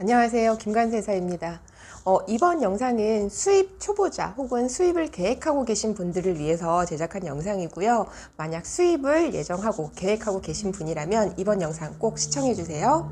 안녕하세요. 김관세사입니다. 이번 영상은 수입 초보자 혹은 수입을 계획하고 계신 분들을 위해서 제작한 영상이고요. 만약 수입을 예정하고 계획하고 계신 분이라면 이번 영상 꼭 시청해 주세요.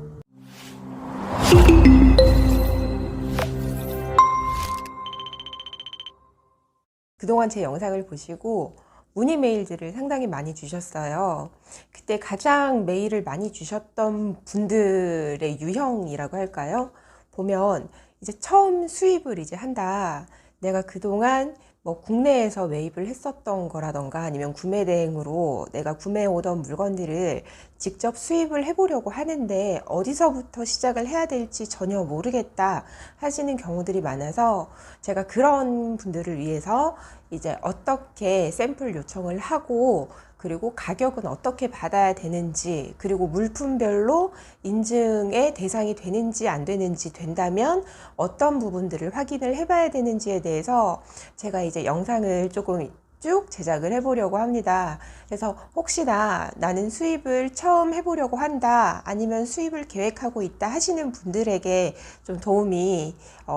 그동안 제 영상을 보시고 문의 메일들을 상당히 많이 주셨어요. 그때 가장 메일을 많이 주셨던 분들의 유형이라고 할까요? 보면 이제 처음 수입을 이제 한다. 내가 그동안 뭐 국내에서 매입을 했었던 거라던가 아니면 구매 대행으로 내가 구매해 오던 물건들을 직접 수입을 해보려고 하는데 어디서부터 시작을 해야 될지 전혀 모르겠다 하시는 경우들이 많아서 제가 그런 분들을 위해서 이제 어떻게 샘플 요청을 하고 그리고 가격은 어떻게 받아야 되는지 그리고 물품별로 인증의 대상이 되는지 안 되는지 된다면 어떤 부분들을 확인을 해봐야 되는지에 대해서 제가 이제 영상을 조금 쭉 제작을 해보려고 합니다. 그래서 혹시나 나는 수입을 처음 해보려고 한다 아니면 수입을 계획하고 있다 하시는 분들에게 좀 도움이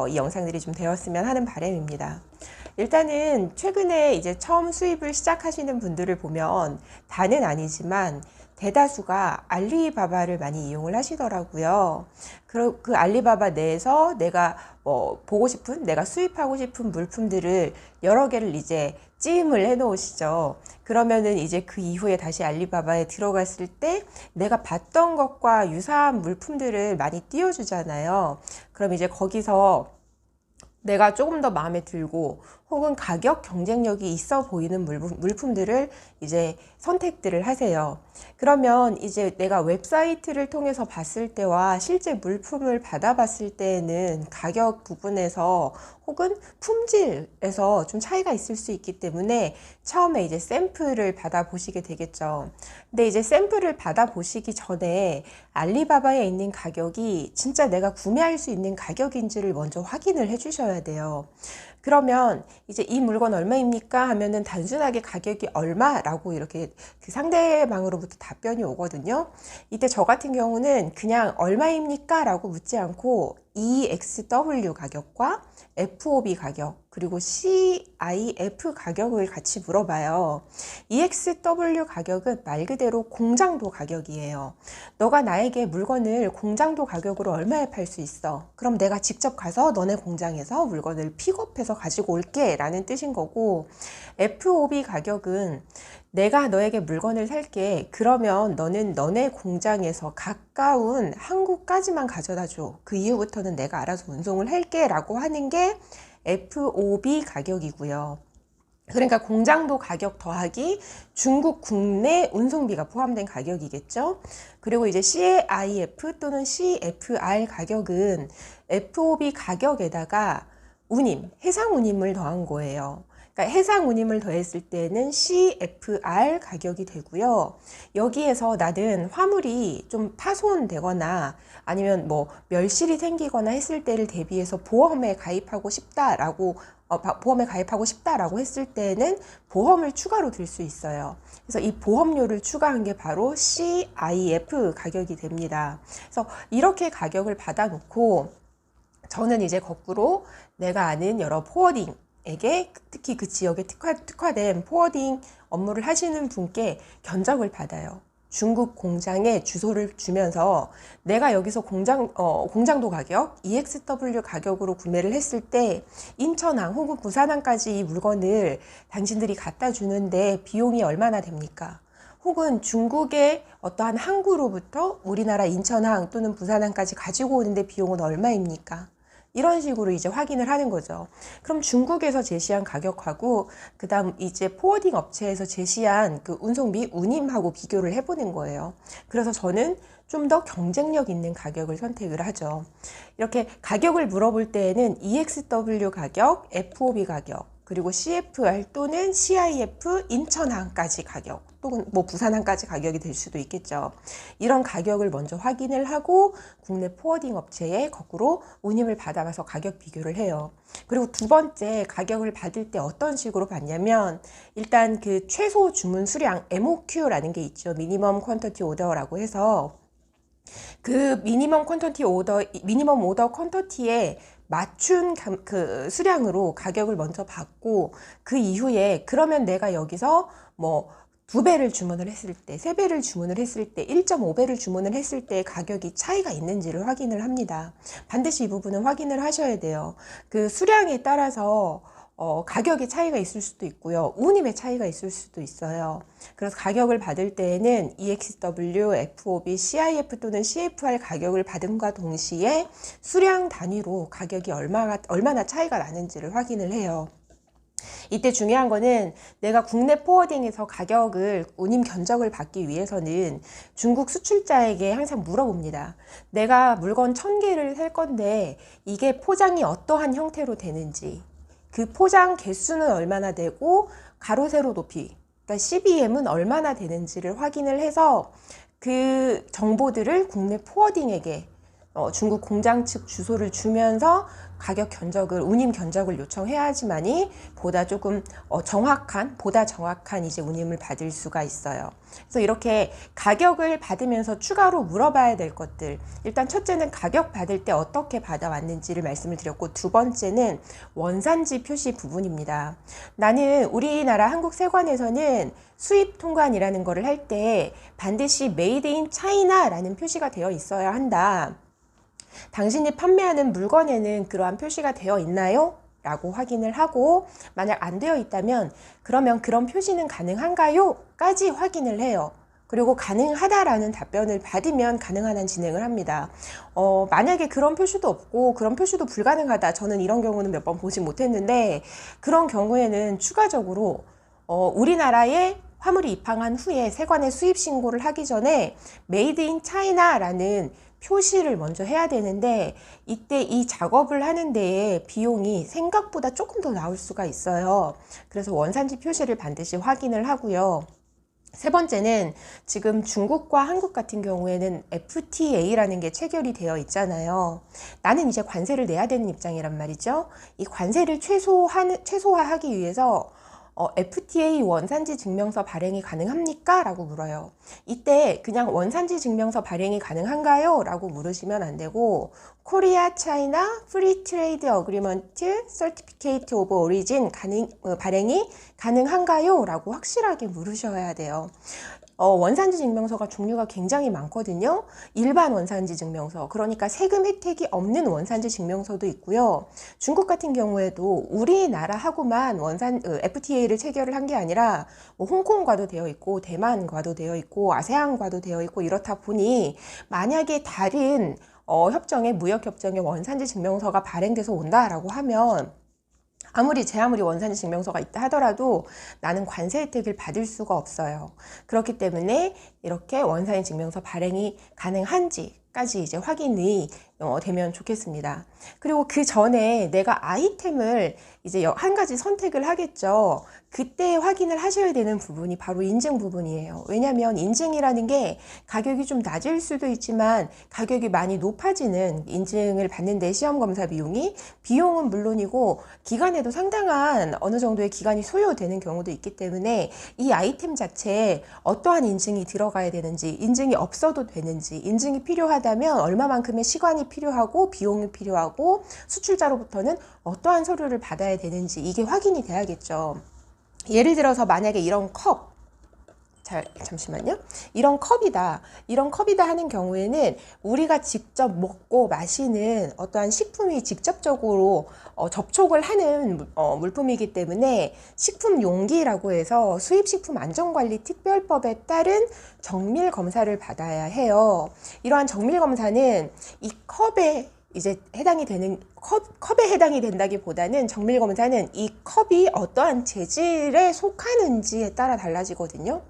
이 영상들이 좀 되었으면 하는 바람입니다. 일단은 최근에 이제 처음 수입을 시작하시는 분들을 보면 다는 아니지만 대다수가 알리바바를 많이 이용을 하시더라고요. 그 알리바바 내에서 내가 보고 싶은, 내가 수입하고 싶은 물품들을 여러 개를 이제 찜을 해 놓으시죠. 그러면은 이제 그 이후에 다시 알리바바에 들어갔을 때 내가 봤던 것과 유사한 물품들을 많이 띄워주잖아요. 그럼 이제 거기서 내가 조금 더 마음에 들고 혹은 가격 경쟁력이 있어 보이는 물품들을 이제 선택들을 하세요. 그러면 이제 내가 웹사이트를 통해서 봤을 때와 실제 물품을 받아봤을 때에는 가격 부분에서 혹은 품질에서 좀 차이가 있을 수 있기 때문에 처음에 이제 샘플을 받아보시게 되겠죠. 근데 이제 샘플을 받아보시기 전에 알리바바에 있는 가격이 진짜 내가 구매할 수 있는 가격인지를 먼저 확인을 해 주셔야 돼요. 그러면 이제 이 물건 얼마입니까? 하면은 단순하게 가격이 얼마라고 이렇게 그 상대방으로부터 답변이 오거든요. 이때 저 같은 경우는 그냥 얼마입니까? 라고 묻지 않고 EXW 가격과 FOB 가격 그리고 CIF 가격을 같이 물어봐요. EXW 가격은 말 그대로 공장도 가격이에요. 너가 나에게 물건을 공장도 가격으로 얼마에 팔 수 있어? 그럼 내가 직접 가서 너네 공장에서 물건을 픽업해서 가지고 올게 라는 뜻인 거고, FOB 가격은 내가 너에게 물건을 살게. 그러면 너는 너네 공장에서 가까운 한국까지만 가져다 줘. 그 이후부터는 내가 알아서 운송을 할게 라고 하는 게 FOB 가격이고요. 그러니까 공장도 가격 더하기 중국 국내 운송비가 포함된 가격이겠죠. 그리고 이제 CIF 또는 CFR 가격은 FOB 가격에다가 운임, 해상 운임을 더한 거예요. 그러니까 해상 운임을 더했을 때는 CFR 가격이 되고요. 여기에서 나는 화물이 좀 파손되거나 아니면 뭐 멸실이 생기거나 했을 때를 대비해서 보험에 가입하고 싶다라고 했을 때는 보험을 추가로 들 수 있어요. 그래서 이 보험료를 추가한 게 바로 CIF 가격이 됩니다. 그래서 이렇게 가격을 받아놓고 저는 이제 거꾸로 내가 아는 여러 포워딩에게 특히 그 지역에 특화된 포워딩 업무를 하시는 분께 견적을 받아요. 중국 공장에 주소를 주면서 내가 여기서 공장도 가격, EXW 가격으로 구매를 했을 때 인천항 혹은 부산항까지 이 물건을 당신들이 갖다 주는데 비용이 얼마나 됩니까? 혹은 중국의 어떠한 항구로부터 우리나라 인천항 또는 부산항까지 가지고 오는데 비용은 얼마입니까? 이런 식으로 이제 확인을 하는 거죠. 그럼 중국에서 제시한 가격하고 그 다음 이제 포워딩 업체에서 제시한 그 운송비 운임하고 비교를 해보는 거예요. 그래서 저는 좀 더 경쟁력 있는 가격을 선택을 하죠. 이렇게 가격을 물어볼 때에는 EXW 가격, FOB 가격, 그리고 CFR 또는 CIF 인천항까지 가격 또는 뭐 부산항까지 가격이 될 수도 있겠죠. 이런 가격을 먼저 확인을 하고 국내 포워딩 업체에 거꾸로 운임을 받아가서 가격 비교를 해요. 그리고 두 번째, 가격을 받을 때 어떤 식으로 받냐면 일단 그 최소 주문 수량 MOQ라는 게 있죠. 미니멈 퀀터티 오더라고 해서 그 미니멈 오더 퀀터티에 맞춘 그 수량으로 가격을 먼저 받고, 그 이후에 그러면 내가 여기서 뭐 2배를 주문을 했을 때, 3배를 주문을 했을 때, 1.5배를 주문을 했을 때 가격이 차이가 있는지를 확인을 합니다. 반드시 이 부분은 확인을 하셔야 돼요. 그 수량에 따라서 가격의 차이가 있을 수도 있고요. 운임의 차이가 있을 수도 있어요. 그래서 가격을 받을 때에는 EXW, FOB, CIF 또는 CFR 가격을 받음과 동시에 수량 단위로 가격이 얼마나 차이가 나는지를 확인을 해요. 이때 중요한 거는 내가 국내 포워딩에서 가격을 운임 견적을 받기 위해서는 중국 수출자에게 항상 물어봅니다. 내가 물건 1000개를 살 건데 이게 포장이 어떠한 형태로 되는지, 그 포장 개수는 얼마나 되고 가로 세로 높이, 그러니까 CBM은 얼마나 되는지를 확인을 해서 그 정보들을 국내 포워딩에게 중국 공장 측 주소를 주면서 가격 견적을, 운임 견적을 요청해야지만이 보다 조금 보다 정확한 이제 운임을 받을 수가 있어요. 그래서 이렇게 가격을 받으면서 추가로 물어봐야 될 것들. 일단 첫째는 가격 받을 때 어떻게 받아왔는지를 말씀을 드렸고, 두 번째는 원산지 표시 부분입니다. 나는 우리나라 한국 세관에서는 수입 통관이라는 거를 할 때 반드시 메이드 인 차이나라는 표시가 되어 있어야 한다. 당신이 판매하는 물건에는 그러한 표시가 되어 있나요? 라고 확인을 하고, 만약 안 되어 있다면 그러면 그런 표시는 가능한가요? 까지 확인을 해요. 그리고 가능하다라는 답변을 받으면 가능한 한 진행을 합니다. 만약에 그런 표시도 없고 그런 표시도 불가능하다, 저는 이런 경우는 몇 번 보지 못했는데, 그런 경우에는 추가적으로 우리나라에 화물이 입항한 후에 세관에 수입 신고를 하기 전에 메이드 인 차이나라는 표시를 먼저 해야 되는데, 이때 이 작업을 하는 데에 비용이 생각보다 조금 더 나올 수가 있어요. 그래서 원산지 표시를 반드시 확인을 하고요. 세 번째는 지금 중국과 한국 같은 경우에는 FTA라는 게 체결이 되어 있잖아요. 나는 이제 관세를 내야 되는 입장이란 말이죠. 이 관세를 최소화하기 위해서 FTA 원산지 증명서 발행이 가능합니까? 라고 물어요. 이때 그냥 원산지 증명서 발행이 가능한가요? 라고 물으시면 안 되고, 코리아 차이나 프리 트레이드 어그리먼트 서티피케이트 오브 오리진 발행이 가능한가요? 라고 확실하게 물으셔야 돼요. 원산지 증명서가 종류가 굉장히 많거든요. 일반 원산지 증명서, 그러니까 세금 혜택이 없는 원산지 증명서도 있고요. 중국 같은 경우에도 우리나라하고만 FTA를 체결을 한 게 아니라 뭐 홍콩과도 되어 있고 대만과도 되어 있고 아세안과도 되어 있고, 이렇다 보니 만약에 다른 무역협정에 원산지 증명서가 발행돼서 온다라고 하면 제 아무리 원산지 증명서가 있다 하더라도 나는 관세 혜택을 받을 수가 없어요. 그렇기 때문에 이렇게 원산지 증명서 발행이 가능한지까지 이제 확인이 되면 좋겠습니다. 그리고 그 전에 내가 아이템을 이제 한 가지 선택을 하겠죠. 그때 확인을 하셔야 되는 부분이 바로 인증 부분이에요. 왜냐하면 인증이라는 게 가격이 좀 낮을 수도 있지만 가격이 많이 높아지는, 인증을 받는데 시험검사 비용은 물론이고 기간에도 상당한 어느 정도의 기간이 소요되는 경우도 있기 때문에 이 아이템 자체에 어떠한 인증이 들어가야 되는지, 인증이 없어도 되는지, 인증이 필요하다면 얼마만큼의 시간이 필요하고 비용이 필요하고 수출자로부터는 어떠한 서류를 받아야 되는지, 이게 확인이 돼야겠죠. 예를 들어서 만약에 이런 잠시만요. 이런 컵이다 하는 경우에는 우리가 직접 먹고 마시는 어떠한 식품이 직접적으로 접촉을 하는 물품이기 때문에 식품 용기라고 해서 수입식품안전관리특별법에 따른 정밀 검사를 받아야 해요. 이러한 정밀 검사는 이 컵에 이제 컵에 해당이 된다기보다는, 정밀 검사는 이 컵이 어떠한 재질에 속하는지에 따라 달라지거든요.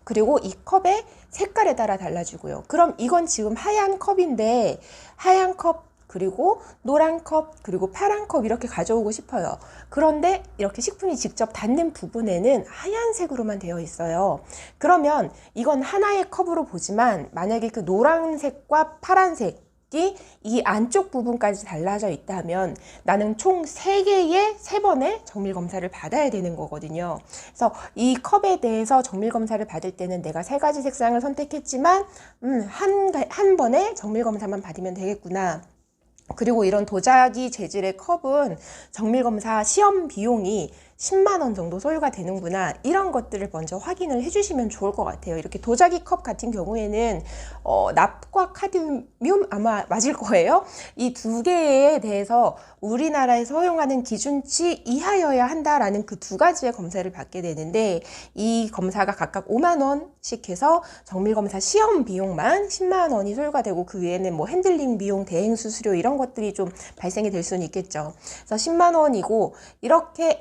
그리고 이 컵의 색깔에 따라 달라지고요. 그럼 이건 지금 하얀 컵인데 하얀 컵, 그리고 노란 컵, 그리고 파란 컵 이렇게 가져오고 싶어요. 그런데 이렇게 식품이 직접 닿는 부분에는 하얀색으로만 되어 있어요. 그러면 이건 하나의 컵으로 보지만 만약에 그 노란색과 파란색 컵이 이 안쪽 부분까지 달라져 있다면 나는 총 3개의 3번의 정밀 검사를 받아야 되는 거거든요. 그래서 이 컵에 대해서 정밀 검사를 받을 때는 내가 3가지 색상을 선택했지만 한 번에 정밀 검사만 받으면 되겠구나. 그리고 이런 도자기 재질의 컵은 정밀검사 시험 비용이 10만 원 정도 소요가 되는구나, 이런 것들을 먼저 확인을 해주시면 좋을 것 같아요. 이렇게 도자기 컵 같은 경우에는 납과 카드뮴 아마 맞을 거예요. 이 2개에 대해서 우리나라에서 허용하는 기준치 이하여야 한다라는 그 2가지의 검사를 받게 되는데, 이 검사가 각각 5만 원씩 해서 정밀검사 시험 비용만 10만 원이 소요가 되고, 그 외에는 뭐 핸들링 비용, 대행 수수료 이런 것들이 좀 발생이 될 수는 있겠죠. 그래서 10만 원이고, 이렇게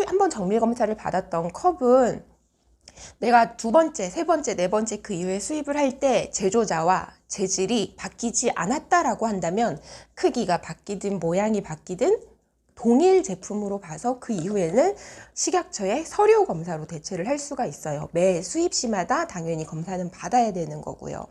한번 정밀 검사를 받았던 컵은 내가 2번째, 3번째, 4번째 그 이후에 수입을 할 때 제조자와 재질이 바뀌지 않았다라고 한다면, 크기가 바뀌든 모양이 바뀌든 동일 제품으로 봐서 그 이후에는 식약처의 서류 검사로 대체를 할 수가 있어요. 매 수입 시마다 당연히 검사는 받아야 되는 거고요.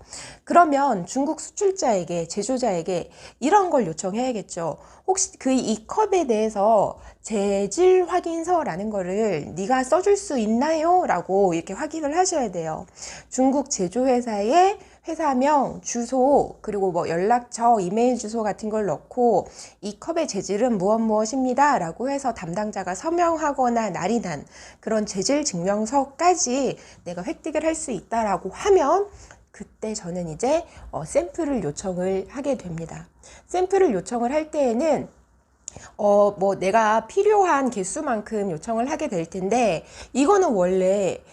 그러면 중국 수출자에게, 제조자에게 이런 걸 요청해야겠죠. 혹시 이 컵에 대해서 재질 확인서라는 거를 네가 써줄 수 있나요? 라고 이렇게 확인을 하셔야 돼요. 중국 제조회사의 회사명, 주소, 그리고 뭐 연락처, 이메일 주소 같은 걸 넣고 이 컵의 재질은 무엇입니다 라고 해서 담당자가 서명하거나 날이 난 그런 재질 증명서까지 내가 획득을 할 수 있다라고 하면, 그때 저는 이제 샘플을 요청을 하게 됩니다. 샘플을 요청을 할 때에는 뭐 내가 필요한 개수만큼 요청을 하게 될 텐데, 이거는 원래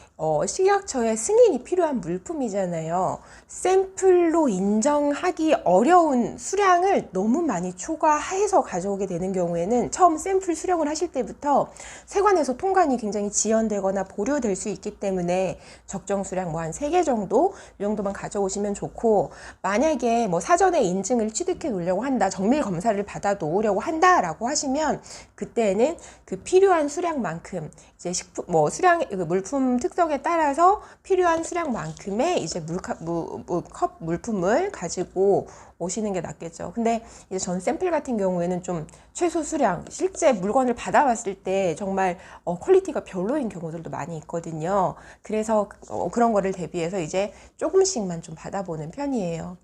식약처의 승인이 필요한 물품이잖아요. 샘플로 인정하기 어려운 수량을 너무 많이 초과해서 가져오게 되는 경우에는 처음 샘플 수령을 하실 때부터 세관에서 통관이 굉장히 지연되거나 보류될 수 있기 때문에 적정 수량 뭐 한 3개 정도, 이 정도만 가져오시면 좋고, 만약에 뭐 사전에 인증을 취득해 놓으려고 한다, 정밀 검사를 받아 놓으려고 한다 라고 하시면, 그때는 그 필요한 수량만큼 이제 수량, 물품 특성에 따라서 필요한 수량만큼의 이제 컵 물품을 가지고 오시는 게 낫겠죠. 근데 이제 전 샘플 같은 경우에는 좀 최소 수량, 실제 물건을 받아봤을 때 정말 퀄리티가 별로인 경우들도 많이 있거든요. 그래서 그런 거를 대비해서 이제 조금씩만 좀 받아보는 편이에요.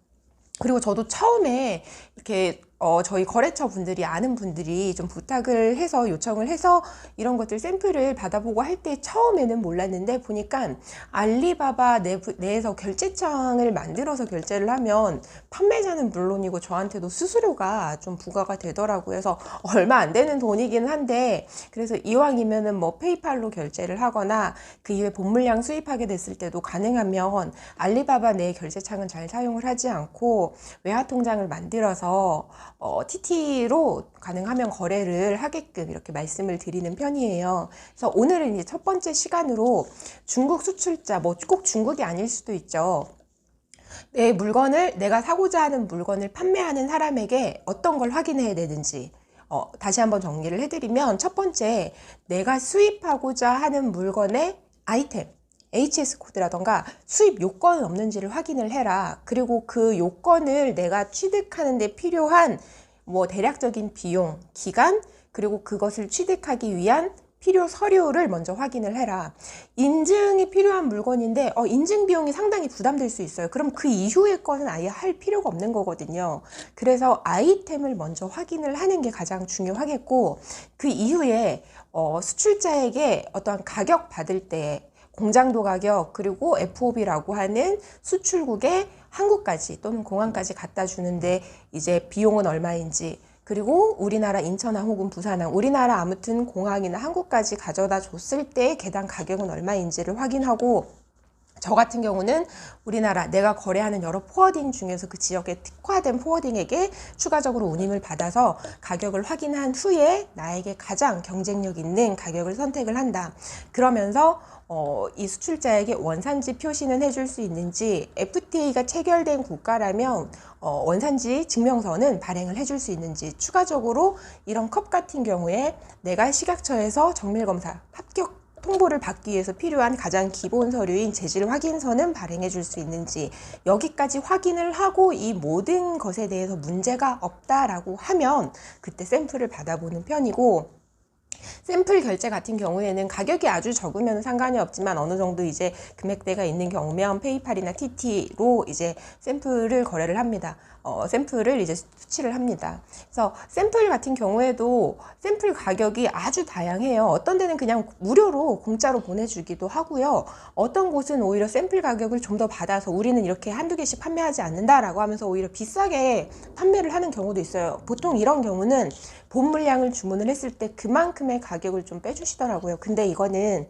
그리고 저도 처음에 이렇게 저희 거래처 분들이, 아는 분들이 좀 부탁을 해서 요청을 해서 이런 것들 샘플을 받아보고 할 때 처음에는 몰랐는데, 보니까 알리바바 내에서 결제창을 만들어서 결제를 하면 판매자는 물론이고 저한테도 수수료가 좀 부과가 되더라고요. 그래서 얼마 안 되는 돈이긴 한데, 그래서 이왕이면은 뭐 페이팔로 결제를 하거나 그 이후에 본물량 수입하게 됐을 때도 가능하면 알리바바 내 결제창은 잘 사용을 하지 않고 외화 통장을 만들어서 TT로 가능하면 거래를 하게끔 이렇게 말씀을 드리는 편이에요. 그래서 오늘은 이제 첫 번째 시간으로 중국 수출자, 뭐 꼭 중국이 아닐 수도 있죠. 내가 사고자 하는 물건을 판매하는 사람에게 어떤 걸 확인해야 되는지 다시 한번 정리를 해드리면, 첫 번째, 내가 수입하고자 하는 물건의 아이템, HS 코드라던가 수입 요건은 없는지를 확인을 해라. 그리고 그 요건을 내가 취득하는 데 필요한 뭐 대략적인 비용, 기간, 그리고 그것을 취득하기 위한 필요 서류를 먼저 확인을 해라. 인증이 필요한 물건인데 인증 비용이 상당히 부담될 수 있어요. 그럼 그 이후의 거는 아예 할 필요가 없는 거거든요. 그래서 아이템을 먼저 확인을 하는 게 가장 중요하겠고, 그 이후에 수출자에게 어떠한 가격 받을 때 공장도 가격, 그리고 FOB라고 하는 수출국에 한국까지 또는 공항까지 갖다 주는데 이제 비용은 얼마인지, 그리고 우리나라 인천항 혹은 부산항, 우리나라 아무튼 공항이나 한국까지 가져다 줬을 때 개당 가격은 얼마인지를 확인하고, 저 같은 경우는 우리나라 내가 거래하는 여러 포워딩 중에서 그 지역에 특화된 포워딩에게 추가적으로 운임을 받아서 가격을 확인한 후에 나에게 가장 경쟁력 있는 가격을 선택을 한다. 그러면서 이 수출자에게 원산지 표시는 해줄 수 있는지, FTA가 체결된 국가라면 원산지 증명서는 발행을 해줄 수 있는지, 추가적으로 이런 컵 같은 경우에 내가 식약처에서 정밀검사 통보를 받기 위해서 필요한 가장 기본 서류인 재질 확인서는 발행해 줄 수 있는지, 여기까지 확인을 하고 이 모든 것에 대해서 문제가 없다라고 하면 그때 샘플을 받아보는 편이고, 샘플 결제 같은 경우에는 가격이 아주 적으면 상관이 없지만 어느 정도 이제 금액대가 있는 경우면 페이팔이나 TT로 이제 샘플을 거래를 합니다. 샘플을 이제 수취를 합니다. 그래서 샘플 같은 경우에도 샘플 가격이 아주 다양해요. 어떤 데는 그냥 무료로 공짜로 보내주기도 하고요. 어떤 곳은 오히려 샘플 가격을 좀 더 받아서 우리는 이렇게 한두 개씩 판매하지 않는다라고 하면서 오히려 비싸게 판매를 하는 경우도 있어요. 보통 이런 경우는 본 물량을 주문을 했을 때 그만큼의 가격을 좀 빼주시더라고요. 근데 이거는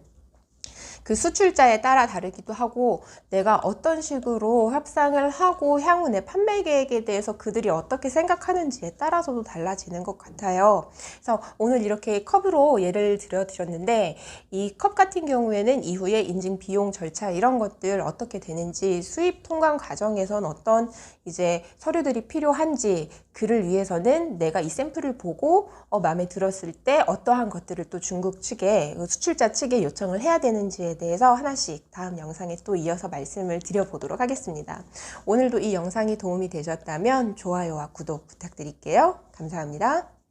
그 수출자에 따라 다르기도 하고, 내가 어떤 식으로 협상을 하고 향후 내 판매 계획에 대해서 그들이 어떻게 생각하는지에 따라서도 달라지는 것 같아요. 그래서 오늘 이렇게 컵으로 예를 들어 드렸는데, 이 컵 같은 경우에는 이후에 인증 비용 절차 이런 것들 어떻게 되는지, 수입 통관 과정에선 어떤 이제 서류들이 필요한지, 그를 위해서는 내가 이 샘플을 보고 마음에 들었을 때 어떠한 것들을 또 중국 측에, 수출자 측에 요청을 해야 되는지에 대해서 하나씩 다음 영상에 또 이어서 말씀을 드려보도록 하겠습니다. 오늘도 이 영상이 도움이 되셨다면 좋아요와 구독 부탁드릴게요. 감사합니다.